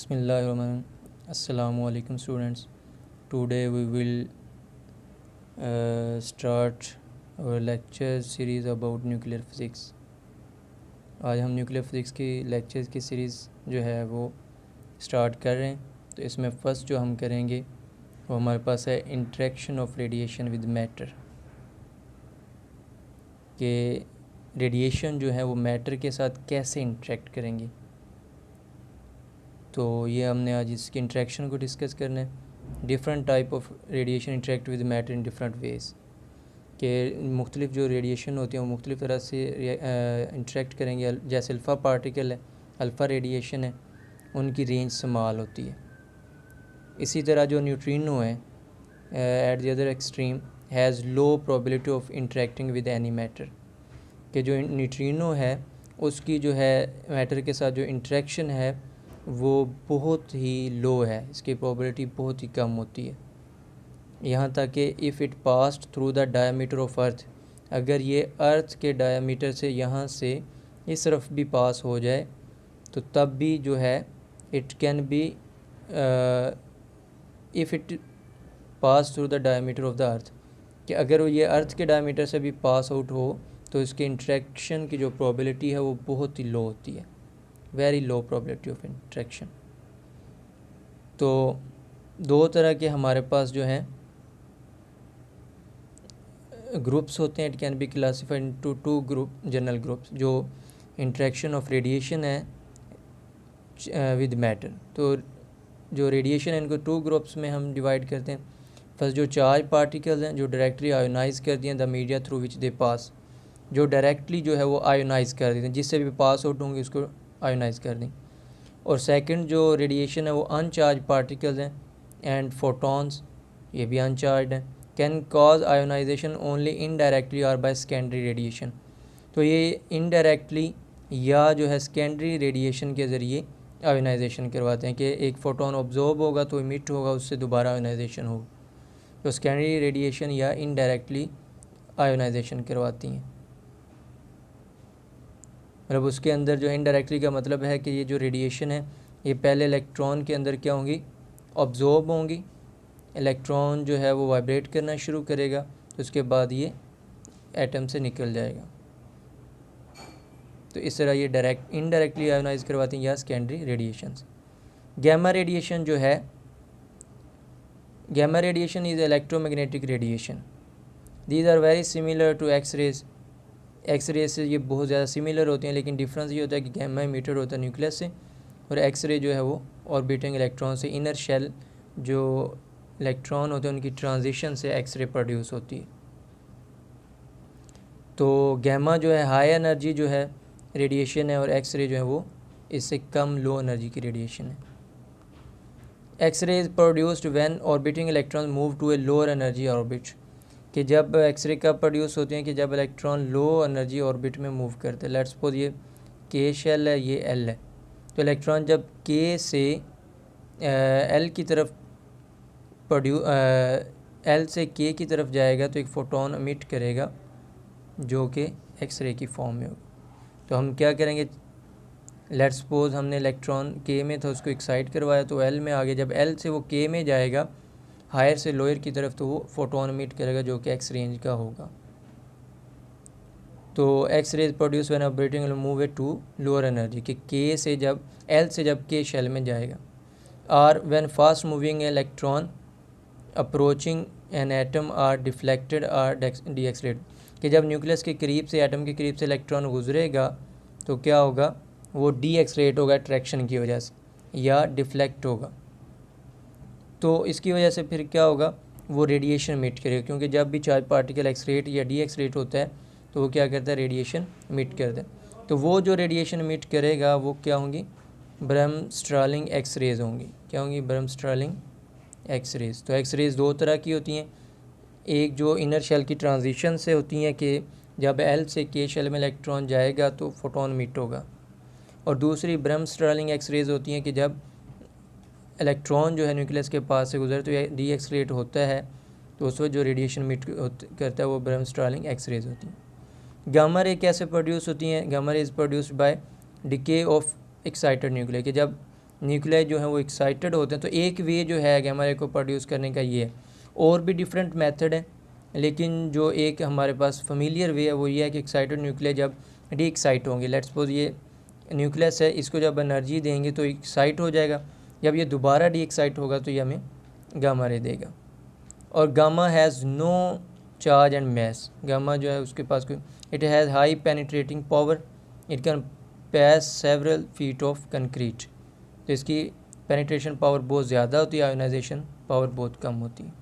Bismillahirrahmanirrahim. Assalamualaikum students. Today we will start our lecture series about nuclear physics. आज हम nuclear physics की lectures की series जो है वो स्टार्ट कर रहे हैं। तो इसमें फ़र्स्ट जो हम करेंगे वो हमारे पास है interaction of radiation with matter, कि रेडिएशन जो है वो मैटर के साथ कैसे इंटरेक्ट करेंगे। तो ये हमने आज इसकी इंटरेक्शन को डिस्कस करना है। Different type of radiation interact with matter in different ways, कि मुख्तलिफ जो रेडिएशन होती हैं वो मुख्तलिफ तरह से इंटरेक्ट करेंगे। जैसे अल्फ़ा पार्टिकल है, अल्फ़ा रेडिएशन है, उनकी रेंज स्मॉल होती है। इसी तरह जो न्यूट्रिनो है at the other extreme has low probability of interacting with any matter, कि जो न्यूट्रिनो है उसकी जो है मैटर के साथ जो इंटरेक्शन है वो बहुत ही लो है, इसकी प्रोबेबिलिटी बहुत ही कम होती है। यहाँ तक कि if it passed through the diameter of earth, अगर ये अर्थ के डायमीटर से यहाँ से इस तरफ भी पास हो जाए तो तब भी जो है it can be if it pass through the diameter of the earth, कि अगर वो ये अर्थ के डायमीटर से भी पास आउट हो तो इसके इंटरेक्शन की जो प्रोबेबिलिटी है वो बहुत ही लो होती है, very low probability of interaction. तो दो तरह के हमारे पास जो हैं ग्रुप्स होते हैं। It can be classified into two group general groups, जो इंटरेक्शन ऑफ रेडिएशन है विद मैटर। तो जो रेडिएशन है इनको टू ग्रुप्स में हम डिवाइड करते हैं। फर्स्ट जो चार्ज पार्टिकल्स हैं जो डायरेक्टली आयोनाइज कर दिए द मीडिया थ्रू विच दे पास, जो डायरेक्टली जो है वो आयोनाइज कर देते हैं, जिससे भी पास आउट होंगे उसको आयोनाइज कर दें। और सेकंड जो रेडिएशन है वो अनचार्ज पार्टिकल्स हैं एंड फोटॉन्स, ये भी अनचार्ज हैं, can cause ionisation only indirectly और बाय सेकेंडरी रेडिएशन। तो ये इनडायरेक्टली या जो है सेकेंडरी रेडिएशन के ज़रिए आयोनाइजेशन करवाते हैं, कि एक फोटोन ऑब्जॉर्ब होगा तो इमिट होगा, उससे दोबारा आयोनाइजेशन होगा। तो सेकेंडरी रेडिएशन या इनडायरेक्टली आयोनाइजेशन करवाती हैं। मतलब उसके अंदर जो इनडायरेक्टली का मतलब है कि ये जो रेडिएशन है ये पहले इलेक्ट्रॉन के अंदर क्या होंगी, ऑब्जॉर्ब होंगी। इलेक्ट्रॉन जो है वो वाइब्रेट करना शुरू करेगा, तो उसके बाद ये एटम से निकल जाएगा। तो इस तरह ये डायरेक्ट इनडायरेक्टली आयोनाइज करवाती हैं या सेकेंडरी रेडिएशंस। गैमा रेडिएशन जो है, gamma radiation is electromagnetic radiation. These are very similar to X rays. X ray से ये बहुत ज़्यादा सिमिलर होती हैं, लेकिन डिफरेंस ये होता है कि गैमा इमिटेड होता है न्यूक्लियस से और एक्स रे जो है वो ऑर्बिटिंग इलेक्ट्रॉन से, इनर शेल जो इलेक्ट्रॉन होते हैं उनकी ट्रांजिशन से एक्स रे प्रोड्यूस होती है। तो गैमा जो है हाई एनर्जी जो है रेडिएशन है और एक्स रे जो है वो इससे कम लो एनर्जी की रेडिएशन है। X ray is produced when orbiting electron move to a lower energy orbit, कि जब एक्सरे कब प्रोड्यूस होती हैं कि जब इलेक्ट्रॉन लो एनर्जी ऑर्बिट में मूव करते हैं। लेट्स सपोज ये के शेल है, ये एल है, तो इलेक्ट्रॉन जब के से एल की तरफ एल से के की तरफ जाएगा तो एक फोटोन एमिट करेगा जो कि एक्सरे की फॉर्म में होगा। तो हम क्या करेंगे, लेट्स सपोज हमने इलेक्ट्रॉन के में था उसको एक्साइट करवाया, तो एल में आगे जब एल से वो के में जाएगा हायर से लोअर की तरफ, तो वो फोटोन एमिट करेगा जो कि एक्स रेंज का होगा। तो X rays produce when operating move a to lower energy, कि के से जब एल से जब के शेल में जाएगा। Or when fast moving electron approaching an atom are deflected or decelerate, कि जब न्यूक्लियस के करीब से एटम के करीब से इलेक्ट्रॉन गुजरेगा तो क्या होगा, वो डी एक्सलेट होगा अट्रैक्शन की वजह से या डिफ्लेक्ट होगा। तो इसकी वजह से फिर क्या होगा, वो रेडिएशन एमिट करेगा, क्योंकि जब भी चार्ज पार्टिकल एक्सरेट या डी एक्सरेट होता है तो वो क्या करता है, रेडिएशन एमिट करता है। तो वो जो रेडिएशन एमिट करेगा वो क्या होंगी, ब्रह्मस्ट्रालिंग एक्स रेज होंगी। क्या होंगी, ब्रह्मस्ट्रालिंग एक्स रेज। तो एक्स रेज दो तरह की होती हैं, एक जो इनर शेल की ट्रांजिशन से होती हैं कि जब एल से के शेल में इलेक्ट्रॉन जाएगा तो फोटोन एमिट होगा, और दूसरी ब्रह्मस्ट्रालिंग एक्स रेज होती हैं कि जब इलेक्ट्रॉन जो है न्यूक्लियस के पास से गुजर तो डी एक्सलेट होता है, तो उस वक्त जो रेडिएशन एमिट करता है वो ब्रह्मस्ट्रालिंग एक्स रेज होती हैं। गामा रे कैसे प्रोड्यूस होती हैं, gamma ray is produced by decay of excited nuclear, कि जब न्यूक्लियाई जो है वो एक्साइटेड होते हैं। तो एक वे जो है गैमा रे को प्रोड्यूस करने का ये है। और भी डिफरेंट मेथड है, लेकिन जो एक हमारे पास फेमिलियर वे है वो ये है कि एक्साइटेड न्यूक्लिया जब डी एक्साइट होंगे, लेट्स सपोज ये न्यूक्लियस है, इसको जब एनर्जी देंगे तो एक्साइट हो जाएगा, जब ये दोबारा डी एक्साइट होगा तो ये हमें गामा रे देगा। और gamma has no charge and mass, gamma जो है उसके पास कोई, it has high penetrating power, it can pass several feet of concrete. तो इसकी पेनिट्रेशन पावर बहुत ज़्यादा होती है, आयोनाइजेशन पावर बहुत कम होती है।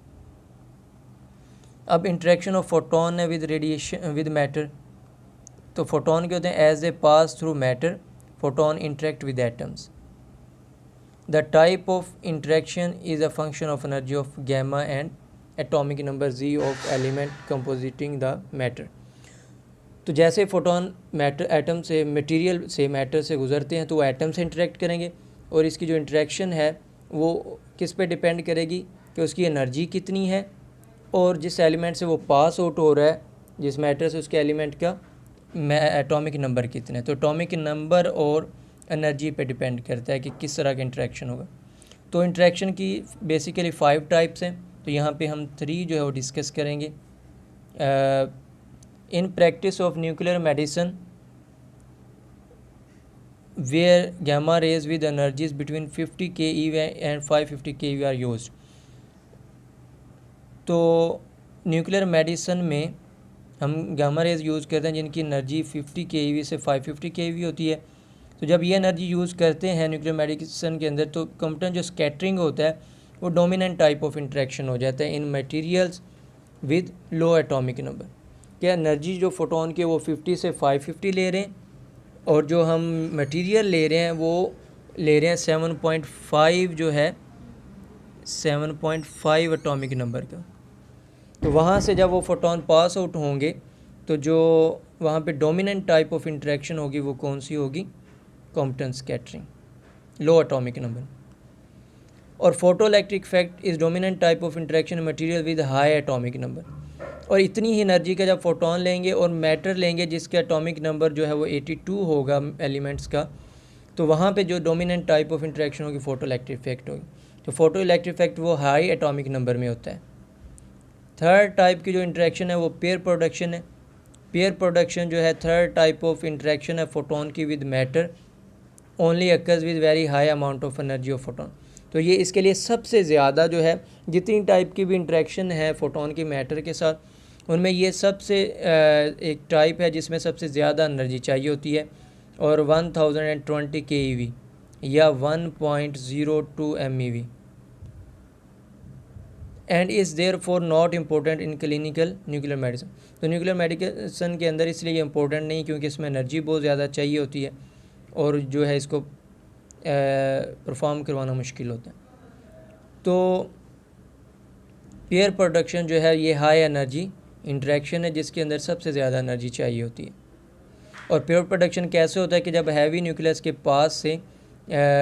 अब इंटरेक्शन ऑफ फोटोन है विद रेडिएशन विद मैटर। तो फोटोन क्या होते हैं, as a pass through matter photon interact with atoms. The type of interaction is a function of energy of gamma and atomic number Z of element compositing the matter. तो जैसे photon matter atom से material से matter से गुजरते हैं तो वो atom से इंटरेक्ट करेंगे, और इसकी जो इंटरेक्शन है वो किस पे डिपेंड करेगी कि उसकी एनर्जी कितनी है और जिस एलिमेंट से वो पास आउट हो रहा है, जिस मैटर से, उसके एलिमेंट का एटॉमिक नंबर कितना है। तो एटॉमिक नंबर और एनर्जी पे डिपेंड करता है कि किस तरह का इंटरेक्शन होगा। तो इंटरेक्शन की बेसिकली 5 टाइप्स हैं, तो यहाँ पे हम 3 जो है वो डिस्कस करेंगे। In practice of nuclear medicine where gamma rays with energies between 50 keV and 550 keV are used. तो न्यूक्लियर मेडिसिन में हम गामा रेज यूज़ करते हैं जिनकी एनर्जी 50 keV से 550 keV होती है। तो जब ये एनर्जी यूज़ करते हैं न्यूक्लियर मेडिसिन के अंदर, तो कंपटन जो स्कैटरिंग होता है वो डोमिनेंट टाइप ऑफ इंटरेक्शन हो जाता है in materials with low atomic number. क्या एनर्जी जो फोटोन के वो 50 से 550 ले रहे हैं, और जो हम मटेरियल ले रहे हैं वो ले रहे हैं 7.5 जो है 7.5 एटॉमिक नंबर का। तो वहाँ से जब वो फोटोन पास आउट होंगे तो जो वहाँ पे डोमिनेंट टाइप ऑफ इंटरेक्शन होगी वो कौन सी होगी, कॉम्पटन स्कैटरिंग, लो एटॉमिक नंबर। और photo electric effect is dominant type of interaction material with high atomic number. और इतनी ही एनर्जी का जब फोटोन लेंगे और मैटर लेंगे जिसका एटॉमिक नंबर जो है वो 82 होगा एलिमेंट्स का, तो वहाँ पे जो डोमिनेंट टाइप ऑफ इंटरेक्शन होगी फोटो इलेक्ट्रिक इफेक्ट होगी। तो फोटो इलेक्ट्रिक इफेक्ट वो हाई एटॉमिक नंबर में होता है। थर्ड टाइप की जो इंटरेक्शन है वो पेयर प्रोडक्शन है। पेयर प्रोडक्शन जो है थर्ड टाइप ऑफ इंटरेक्शन है फोटोन की with matter, only occurs with very high amount of energy of photon. तो ये इसके लिए सबसे ज़्यादा जो है जितनी टाइप की भी इंटरेक्शन है फोटोन की मैटर के साथ, उनमें ये सबसे एक टाइप है जिसमें सबसे ज़्यादा एनर्जी चाहिए होती है, और 1020 keV या 1.02 MeV and is therefore not important in clinical nuclear medicine. तो न्यूक्लियर मेडिसिन के अंदर इसलिए ये इम्पोर्टेंट नहीं क्योंकि इसमें एनर्जी बहुत ज़्यादा चाहिए होती है और जो है इसको परफॉर्म करवाना मुश्किल होता है। तो पेयर प्रोडक्शन जो है ये हाई एनर्जी इंटरेक्शन है जिसके अंदर सबसे ज़्यादा एनर्जी चाहिए होती है। और पेयर प्रोडक्शन कैसे होता है कि जब हैवी न्यूक्लियस के पास से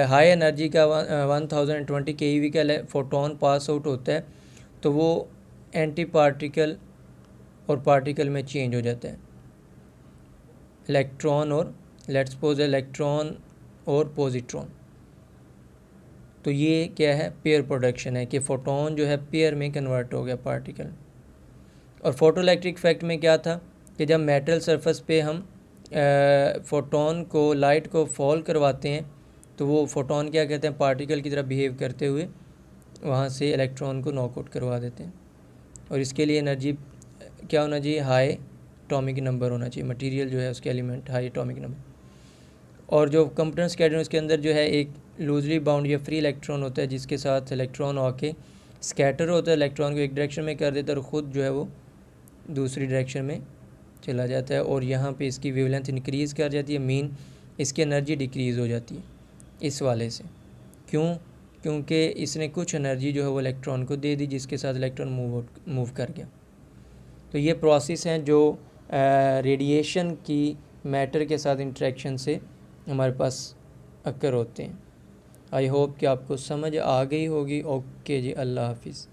हाई एनर्जी का 1020 keV का फोटोन पास आउट होता है तो वो एंटी पार्टिकल और पार्टिकल में चेंज हो जाता है, इलेक्ट्रॉन और लेट्स सपोज इलेक्ट्रॉन और पॉजिट्रॉन। तो ये क्या है, पेयर प्रोडक्शन है कि फोटोन जो है पेयर में कन्वर्ट हो गया पार्टिकल। और फोटो इलेक्ट्रिक इफेक्ट में क्या था कि जब मेटल सरफेस पे हम फोटोन को लाइट को फॉल करवाते हैं तो वो फोटोन क्या कहते हैं, पार्टिकल की तरह बिहेव करते हुए वहाँ से इलेक्ट्रॉन को नॉकआउट करवा देते हैं। और इसके लिए एनर्जी क्या होना चाहिए, हाई एटॉमिक नंबर होना चाहिए, मटेरियल जो है उसके एलिमेंट हाई एटॉमिक नंबर। और जो कंपटन स्कैटरिंग उसके अंदर जो है एक लूजली बाउंड या फ्री इलेक्ट्रॉन होता है जिसके साथ इलेक्ट्रॉन आके स्कैटर होता है, इलेक्ट्रॉन को एक डायरेक्शन में कर देता है और ख़ुद जो है वो दूसरी डायरेक्शन में चला जाता है। और यहाँ पे इसकी वेवलेंथ इंक्रीज़ कर जाती है, मीन इसकी एनर्जी डिक्रीज़ हो जाती है इस वाले से। क्यों? क्योंकि इसने कुछ एनर्जी जो है वो इलेक्ट्रॉन को दे दी जिसके साथ इलेक्ट्रॉन मूव कर गया। तो ये प्रोसेस हैं जो रेडिएशन की मैटर के साथ इंटरेक्शन से हमारे पास अक्कर होते हैं। आई होप कि आपको समझ आ गई होगी। ओके जी, अल्लाह हाफिज़।